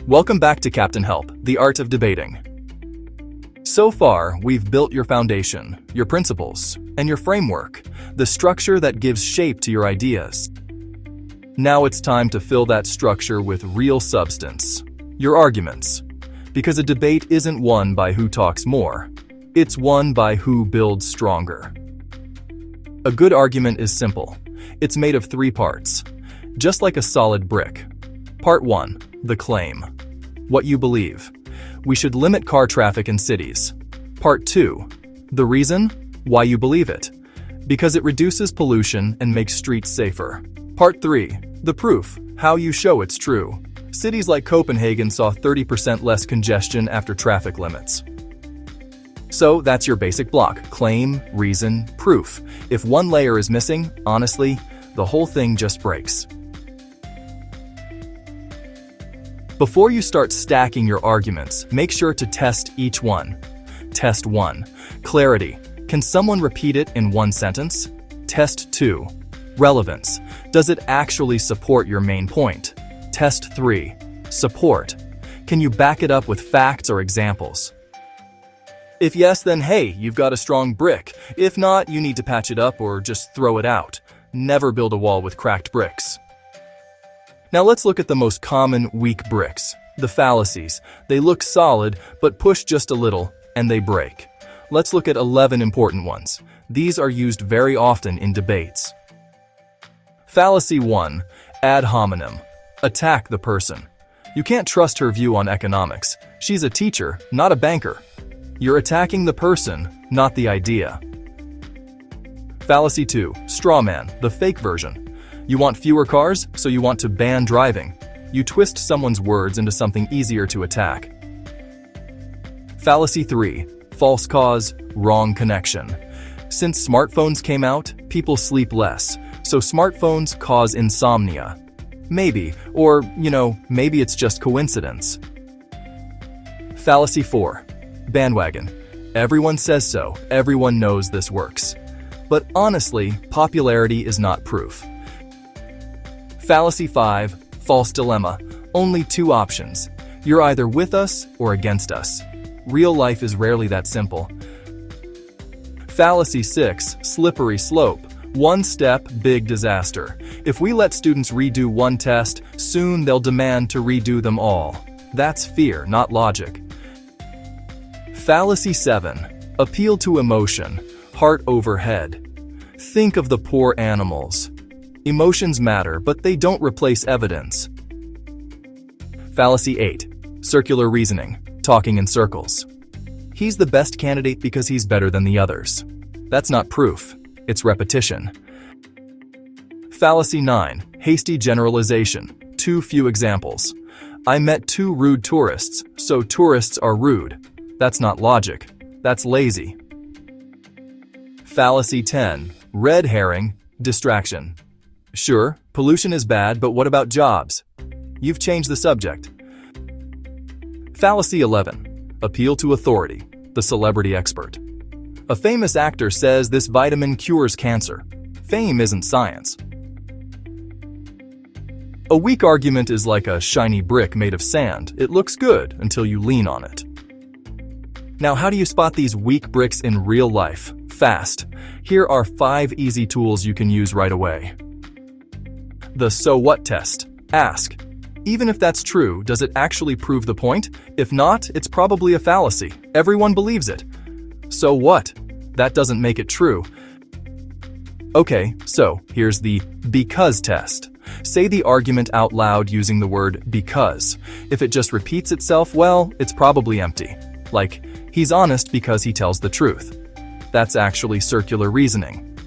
Welcome back to Captain Help, the art of debating. So far, we've built your foundation, your principles, and your framework, the structure that gives shape to your ideas. Now it's time to fill that structure with real substance, your arguments. Because a debate isn't won by who talks more, it's won by who builds stronger. A good argument is simple. It's made of 3 parts, just like a solid brick. Part 1, the claim. What you believe. We should limit car traffic in cities. Part 2, the reason, why you believe it. Because it reduces pollution and makes streets safer. Part 3, the proof, how you show it's true. Cities like Copenhagen saw 30% less congestion after traffic limits. So that's your basic block, claim, reason, proof. If one layer is missing, honestly, the whole thing just breaks. Before you start stacking your arguments, make sure to test each one. Test 1. Clarity. Can someone repeat it in one sentence? Test 2. Relevance. Does it actually support your main point? Test 3. Support. Can you back it up with facts or examples? If yes, then hey, you've got a strong brick. If not, you need to patch it up or just throw it out. Never build a wall with cracked bricks. Now let's look at the most common weak bricks, the fallacies. They look solid, but push just a little, and they break. Let's look at 11 important ones. These are used very often in debates. Fallacy 1. Ad hominem. Attack the person. You can't trust her view on economics. She's a teacher, not a banker. You're attacking the person, not the idea. Fallacy 2. Strawman, the fake version. You want fewer cars, so you want to ban driving. You twist someone's words into something easier to attack. Fallacy 3. False cause, wrong connection. Since smartphones came out, people sleep less, so smartphones cause insomnia. Maybe, or, maybe it's just coincidence. Fallacy 4. Bandwagon. Everyone says so, everyone knows this works. But honestly, popularity is not proof. Fallacy 5. False dilemma. Only 2 options. You're either with us or against us. Real life is rarely that simple. Fallacy 6. Slippery slope. One step, big disaster. If we let students redo one test, soon they'll demand to redo them all. That's fear, not logic. Fallacy 7. Appeal to emotion. Heart over head. Think of the poor animals. Emotions matter, but they don't replace evidence. Fallacy 8. Circular reasoning. Talking in circles. He's the best candidate because he's better than the others. That's not proof. It's repetition. Fallacy 9. Hasty generalization. Too few examples. I met 2 rude tourists, so tourists are rude. That's not logic. That's lazy. Fallacy 10. Red herring. Distraction. Sure, pollution is bad, but what about jobs? You've changed the subject. Fallacy 11. Appeal to authority, the celebrity expert. A famous actor says this vitamin cures cancer. Fame isn't science. A weak argument is like a shiny brick made of sand. It looks good until you lean on it. Now, how do you spot these weak bricks in real life? Fast. Here are 5 easy tools you can use right away. The so what test. Ask. Even if that's true, does it actually prove the point? If not, it's probably a fallacy. Everyone believes it. So what? That doesn't make it true. Okay, so here's the because test. Say the argument out loud using the word because. If it just repeats itself, well, it's probably empty. Like, he's honest because he tells the truth. That's actually circular reasoning.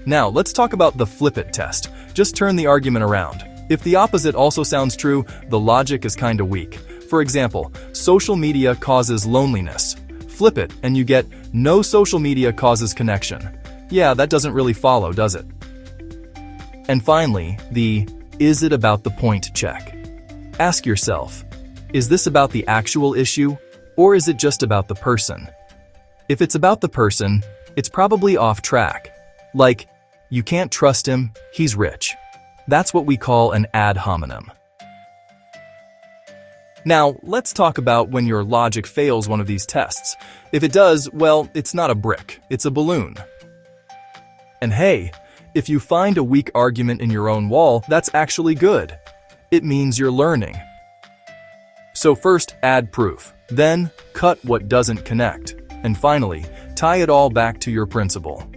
Now, let's talk about the flip it test. Just turn the argument around. If the opposite also sounds true, the logic is kinda weak. For example, social media causes loneliness. Flip it, and you get no social media causes connection. Yeah, that doesn't really follow, does it? And finally, the is it about the point check. Ask yourself, is this about the actual issue, or is it just about the person? If it's about the person, it's probably off track. Like, you can't trust him, he's rich. That's what we call an ad hominem. Now, let's talk about when your logic fails one of these tests. If it does, well, it's not a brick, it's a balloon. And hey, if you find a weak argument in your own wall, that's actually good. It means you're learning. So first, add proof. Then, cut what doesn't connect. And finally, tie it all back to your principle.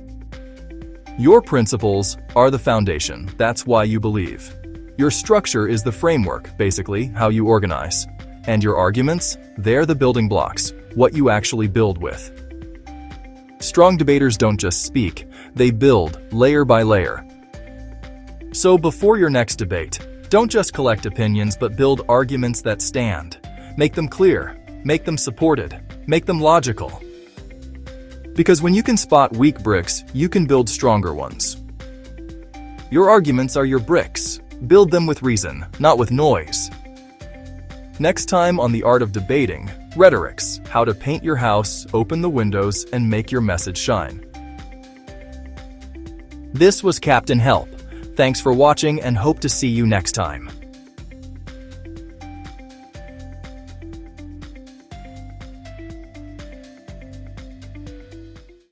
Your principles are the foundation. That's why you believe. Your structure is the framework, basically, how you organize. And your arguments, they're the building blocks, what you actually build with. Strong debaters don't just speak, they build, layer by layer. So before your next debate, don't just collect opinions but build arguments that stand. Make them clear, make them supported, make them logical. Because when you can spot weak bricks, you can build stronger ones. Your arguments are your bricks. Build them with reason, not with noise. Next time on The Art of Debating, Rhetorics, how to paint your house, open the windows, and make your message shine. This was Captain Help. Thanks for watching and hope to see you next time.